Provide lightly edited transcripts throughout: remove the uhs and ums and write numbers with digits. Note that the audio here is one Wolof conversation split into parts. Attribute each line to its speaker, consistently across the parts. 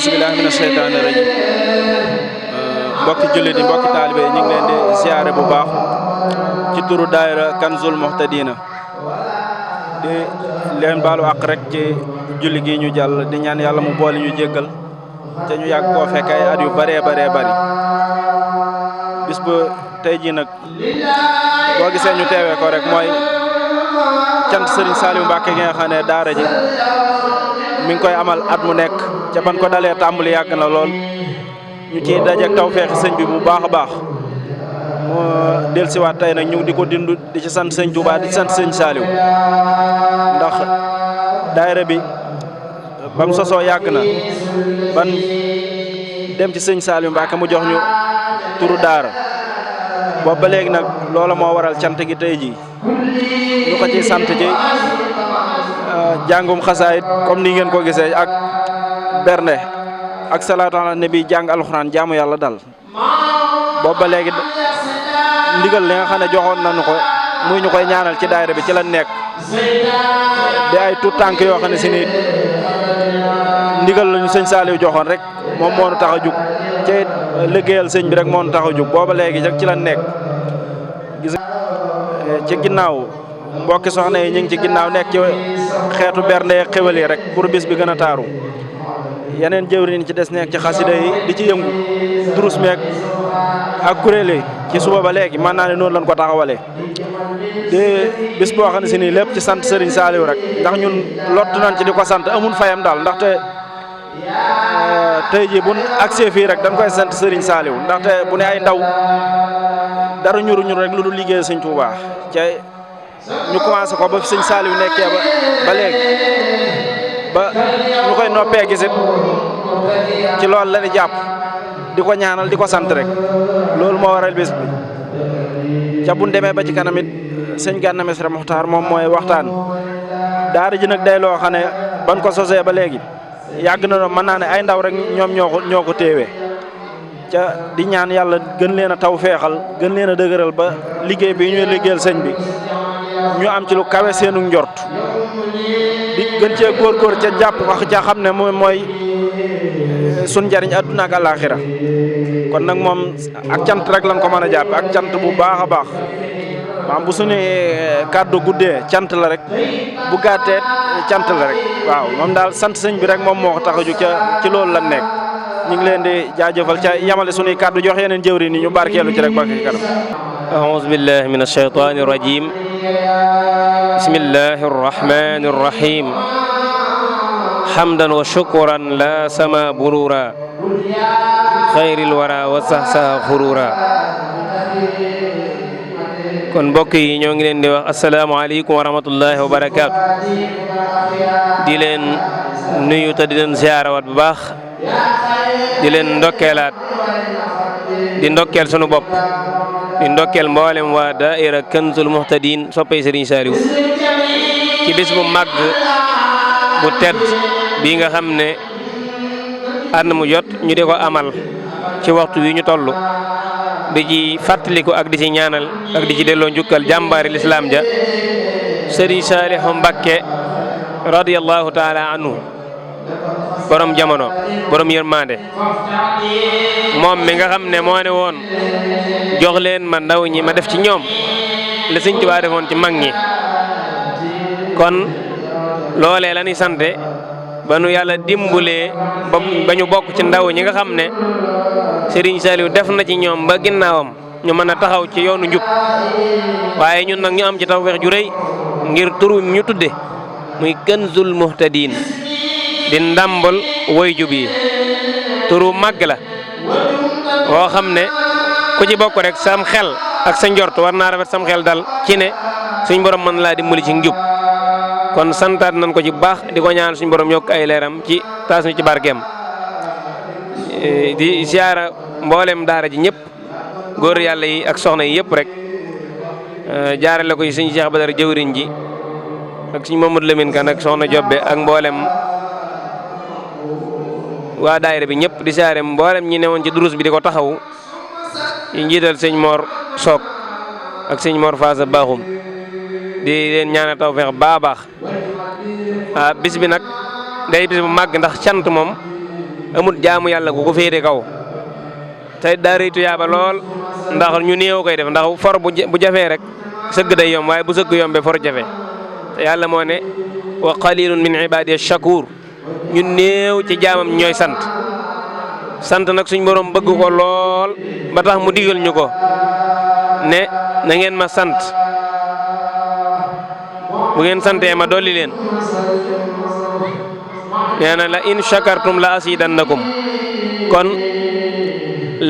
Speaker 1: auzu billahi mina sheytaani rajim mbokki jullit yi mbokki taalibe yi ñu ngi leen di ziare bu baax ci turu daayira Kanzul Muhtadina di leen baalu àq rek ci julli gi ñu jàll di ñaan yàlla mu boole ñu jéggal te ñu yàgg koo fekk ay at yu bëree bari bis ba tey jii nag boo gisee ñu teewee ko rek mooy cant Serigne Saliou Mbacké gi nga xam ne daara ji mi ngi koy amal at mu nekk ca ban ko dalee tàmbali yàgg na lool ñu ciy dajeek tawfeexi sëñ bi bu baax a baax moo dellusiwaat tey nag ñu di ko dindu di ci sant sëñ Touba di ci sant sëñ Saliou ndax daayira bi bam sosoo yàgg na ban dem ci sëñ Saliou Mbacké mu jox ñu turu daara boobu ba léegi nag loola moo waral cant gi tey jii ñu ko ciy sant ci jàngum xasaayit comme ni ngeen ko gisee ak bernde ak salaatu ala nabi jàng alxuraan jaamu yàlla dal boobu ba léegi ndigal li nga xam ne joxoon nañu ko muy ñu koy ñaanal ci daayira bi ci la nekk di ay tuut tànk yoo xam ne si ni ndigal lañu sëñ Saliou joxoon rek moom moo nu tax a jug ci liggéeyal sëñ bi rek moo nu tax a jug booba léegi rek ci la nekk gis ci ginnaaw mbokki soxna yi ñu ngi ci ginnaaw nekk ci xeetu bernde xéwal yi rek pour bis bi gën a taaru yeneen jëwriñ ci des nekk ci xasida yi di ci yëngu durus meek ak kuréel yi ci suba ba léegi mën naa ne noonu lañ ko taxawalee di bis boo xam ne si nii lépp ci sant Serigne Saliou rek ndax ñun lott nañ ci di ko sant amul fayam daal ndaxte tey jii bu agsee fii rek dañ koy sant Serigne Saliou ndaxte bu ne ay ndaw dara ñuru rek lu dul liggéey Sëñ Tuubaa ca ñu commencé ko ba fi Sëñ Saliou nekkee ba léegi ba ñu koy noppee gisit ci loolu la di jàpp di ko ñaanal di ko sant rek loolu moo waral bés bi ca bu demee ba ci kanam it sëñ Gana Messere Muxtaar moom mooy waxtaan daara ji nag day loo xam ne ban ko sosee ba léegi yàgg na mën naa ne ay ndaw rek ñoom ñoo ko téewee ca di ñaan yàlla gën leen a taw feexal gën leen a dëgëral ba liggéey bi ñuy liggéeyal sëñ bi ñu am ci lu kawe seenu njort di gën cee góorgóor ca jàpp wax ca xam ne mooy sun njariñ àdduna ak àllaaxira kon nag moom ak cant rek lañ ko mën a jàpp ak cant bu baax a baax maam bu suñu kàddu guddee cant la rek bu gàttee cant la rek waaw moom daal sant sëñ bi rek moom moo ko tax a jóg ci loolu lan nekk ñu ngi leen di jaajëfal ca yamale suñuy kàddu jox yeneen jëwri ni ñu barkeelu ci rek ba ci kanam
Speaker 2: a'uuzu billahi min ash-shaytaani rajim bismillahi arrahmani arrahim hamdan wa shukran la sama burura xayril wara wa sahsaha xurura kon mbokk yi ñoo ngi leen di wax asalaamaaleykum wa rahmatullahi wa barakaatu di leen nuyu te di leen ziarawaat bu baax di leen ndokkeelaat di ndokkeel sunu bopp di ndokkeel mboolem waa daaira Kanzul Muhtadin soppay Serigne Saliou ci bis bu màgg bu tedd bii nga xam ne at mu jot ñu di ko amal ci waxtu wi ñu toll di ci fàttaliku ak di ci ñaanal ak di ci delloo njukkal jàmbaari lislaam ja Serigne Saliou Mbacké radiyallahu taala anhu borom jamono borom yërmande moom mi nga xam ne moo ne woon jox leen ma ndaw ñi ma def ci ñoom la Sëñ Tuubaa defoon ci mag ñi kon loolee la ñuy sante ba nu yàlla dimbulee ba ñu bokk ci ndaw ñi nga xam ne Serigne Saliou def na ci ñoom ba ginnaawam ñu mën a taxaw ci yoonu njub waaye ñun nag ñu am ci tawfeex ju rëy ngir turu ñu tudde muy Kanzul Muhtadin di ndambal woy jub yi turu màgg la woo xam ne ku ci bokk rek sam xel ak sa njort war naa rafet sam xel dal ci ne suñ borom mën laa dimbali ci njub kon santaat nañ ko ci bu baax di ko ñaan suñu borom yokk ay leeram ci taas ñu ci barkeem di siyaara mboolem daara ji ñëpp góor yàlla yi ak soxna yi yëpp rek jaarale ko ci suñu Cheikh Badara jëwriñ ji ak suñu Mamadou Lamine Kane ak soxna Jobbe ak mboolem waa daayira bi ñëpp di siyaare mboolem ñi newoon ci durus bi di ko taxawu yi njiital sëñ Mor Sock ak sëñ Mor Faasa Baaxum di leen ñaanal tawfeex baax bis bi nag day bis bu màgg ndax cant moom amut jaamu yàlla gu ko féete kaw tey daa rëy tuyaaba lool ndax ñu néew koy def ndax for bu jafee rek sëgg day yomb waaye bu sëgg yombee for jafe te yàlla moo ne wa qalilun min ibadiya shakur ñu néew ci jaamam ñooy sant nag suñ borom bëgg ko lool ba tax mu digal ñu ko ne na ngeen ma sant bu ngeen santee ma dolli leen nee na la in shakartum la asidannakum kon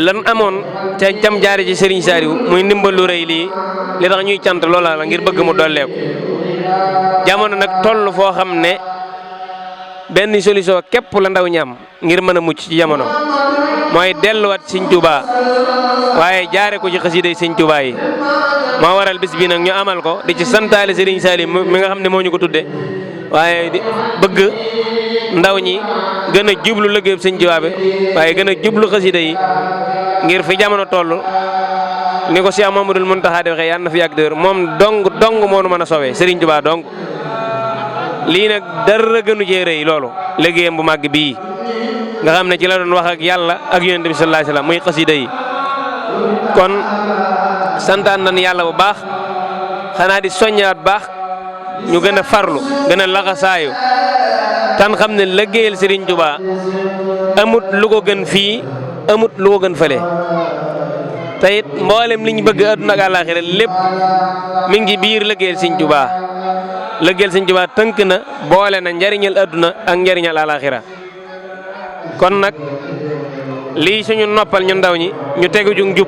Speaker 2: lan amoon te jam jaare ci Serigne Saliou muy ndimbal lu rëy lii li tax ñuy cant loola la ngir bëgg mu dolleeku jamono nag toll foo xam ne benn solution képp la ndaw ñam ngir mën a mucc ci jamono mooy delluwaat Sëñ Tuubaa waaye jaare ko ci xasida yi Sëñ Tuubaa yi moo waral bis bi nag ñu amal ko di ci santaale Serigne Saliou mi nga xam ne moo ñu ko tudde waaye di bëgg ndaw ñi gën a jublu liggéey Sëñ Tuubaa bi waaye gën a jublu xasida yi ngir fi jamono toll ni ko Cheikh Mamadou Mountakha di waxee yàlla na fi yàgg dër moom dong moo nu mën a sowee Serigne Touba dong lii nag dara gënu cee rëy loolu liggéeyam bu màgg bii nga xam ne ci la doon wax ak yàlla ak yonent bi sallallahu alayhi wasallam muy xasida yi kon santaan nañ yàlla bu baax xanaa di soññaat baax ñu gën a farlu gën a laxasaayu tan xam ne liggéeyal Serigne Touba amut lu ko gën fii amut lu ko gën fële te it mboolem li ñu bëgg àdduna ak àllaaxira lépp mi ngi biir liggéeyal Sëñ Tuubaa liggéeyal Sëñ Tuubaa tënk na boole na njariñal àdduna ak njariñal àllaaxira kon nag lii suñu noppal ñu ndaw ñi ñu tegu jug jub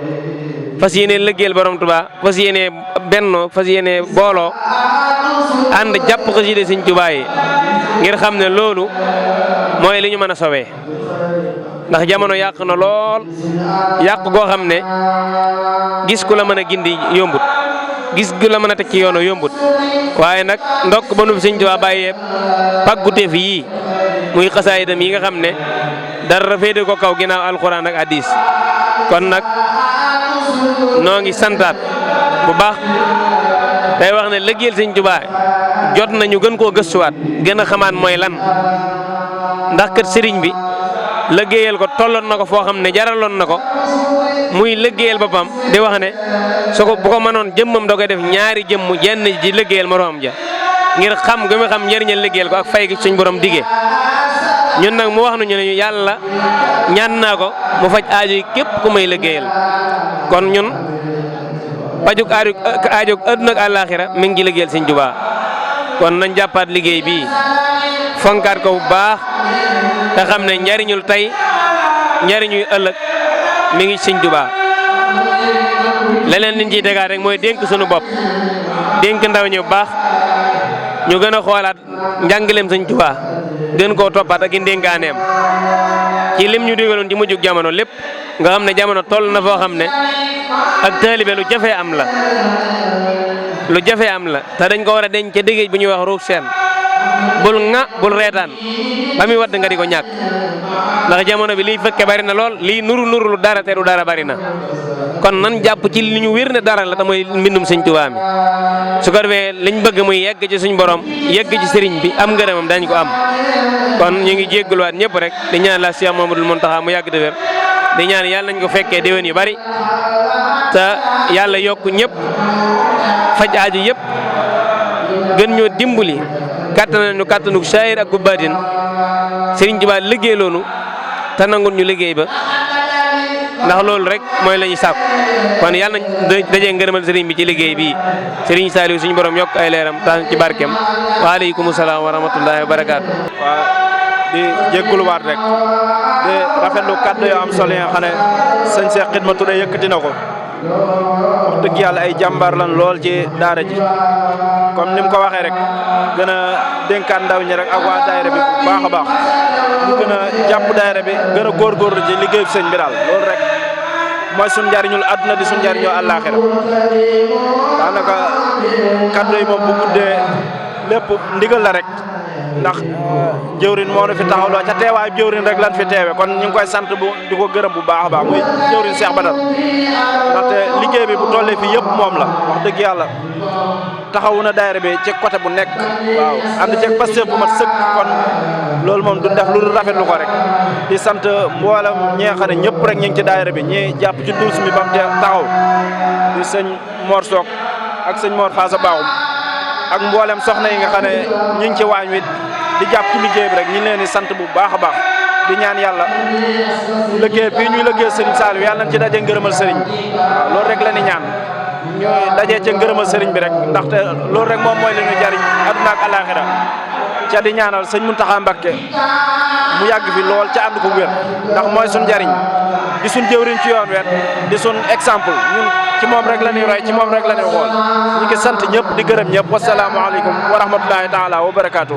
Speaker 2: fas yéene liggéeyal borom Tuubaa fas yéene bennoo fas yéene booloo ànd jàpp xasida Sëñ Tuubaa yi ngir xam ne loolu mooy li ñu mën a sowee ndax jamono yàq na lool yàq goo xam ne gis ku la mën a gindi yombut gis ku la mën a teg ci yoonu yombut waaye nag ndokk ba nu Sëñ Tuubaa bàyyee pàgguteef yii muy xasaayidam yi nga xam ne dara féete ko kaw ginnaaw alxuraan ak hadiis kon nag noo ngi santaat bu baax day wax ne liggéeyal Sëñ Tuubaa jot nañu gën koo gëstuwaat gën a xamaat mooy lan ndax kat sëriñ bi liggéeyal ko tolloon na ko foo xam ne jaraloon na ko muy liggéeyal boppam di wax ne su ko bu ko mënoon jëmmam da koy def ñaari jëmm jenn ji liggéeyal moroom ja ngir xam gu mu xam njëriñal liggéeyal ko ak fay gi suñ borom digee ñun nag mu wax nañu ne yàlla ñaan naa ko mu faj aajo yi képp ku may liggéeyal kon ñun pajuk aajo àdduna ak àllaaxira mi ngi liggéeyal Sëñ Tuubaa kon nañ jàppaat liggéey bii fonkaat ko bu baax te xam ne njariñul tey njariñuy ëllëg mi ngi Sëñ Tuubaa leneen liñ ciy tegaat rek mooy dénk sunu bopp dénk ndaw ñi bu baax ñu gën a xoolaat njàngaleem Sëñ Tuubaa gën koo toppaat ak i ndénkaaneem ci lim ñu digaloon ci mujjug jamono lépp nga xam ne jamono toll na foo xam ne ak taalibe lu jafe am la te dañ ko war a denc ca déggéej bu ñuy wax ruug seen bul bul reetaan ba muy wadd nga di ko ñàkk ndax jamono bi liy fëkke bari na lool lii nuru lu dara te du dara bari na kon nan jàpp ci li ñu wér ne dara la te mooy mbindum Sëñ Tuubaa mi su ko defee liñ bëgg muy yegg ci suñ borom yegg ci sëriñ bi am ngërëmam dañ ko am kon ñu ngi jégguluwaat ñëpp rek di ñaan la Cheikh Mamadou Mountakha mu yàgg te wér di ñaan yàlla nañ ko fekkee déwén yu bari te yàlla yokk ñëpp faj aaju yëpp gën ñoo dimbali kàttanu saayir ak gu baatin Sëriñ Tuubaa liggéey loonu te nangul ñu liggéey ba ndax loolu rek mooy la ñuy sàkku kon yàlla nañ dajee ngërëmal sëriñ bi ci liggéey bii Sëriñ Saliou suñu borom yokk ay leeram tax ci barkeem waaleykum salaam wa rahmatullahi wa barakaatu.
Speaker 1: waaw di jégguluwaat rek di rafetlu kàddu yoo am solo yi nga xam ne sëñ Cheikh Xidma Touré yëkkati na ko wax dëgg yàlla ay jàmbaar lan lool ci daara ji comme ni mu ko waxee rek gën a dénkaat ndaw ñi rek ak waa daayira bi bu baax a baax ñu gën a jàpp daayira bi gën a góorgóorlu ci liggéeyu sëñ bi daal loolu rek mooy suñ njariñul àdduna di suñ njariñul àllaaxira daanaka kaddu yi moom bu guddee lépp ndigal la rek ndax jëwrin moo nu fi taxawloo ca teewaayu jëwrin rek lan fi teewe kon ñu ngi koy sant bu di ko gërëm bu baax a baax muy jëwrin Cheikh Badar ndaxte liggéey bi bu tollee fi yëpp moom la wax dëgg yàlla taxawu na daayira bi ci côté bu nekk waaw ànd ceeg Pastef bu mat sëkk kon loolu moom du def lu rafetlu ko rek di sant mboolem ñi nga xam ne ñëpp rek ñu ngi ci daayira bi ñi jàpp ci duus mi ba mu taxaw di sëñ Mor Sock ak sëñ Mor Faasa Baaxum ak mboolem soxna yi nga xam ne ñu ngi ci waañ wi di jàpp ci liggéey bi rek ñu leen di sant bu baax a baax di ñaan yàlla liggéey bii ñuy liggéey sëriñ Saliou yàlla nañ ci daje ngërëmal sëriñ waaw loolu rek la ni ñaan ñooy dajee ca ngërëmal sëriñ bi rek ndaxte loolu rek moom mooy li ñu jariñ aduna ak alaxira ca di ñaanal sëñ Muntaxa Mbakke mu yàgg fi lool ca ànd ko wér ndax mooy suñ jariñ di suñ jëwriñ ci yoon wet di suñ exemple ñun ci moom rek la ñuy roy ci moom rek la ñuy xool ñu ngi sant ñëpp di gërëm ñëpp wasalaamualeykum wa rahmatullahi taala wa barakaatu.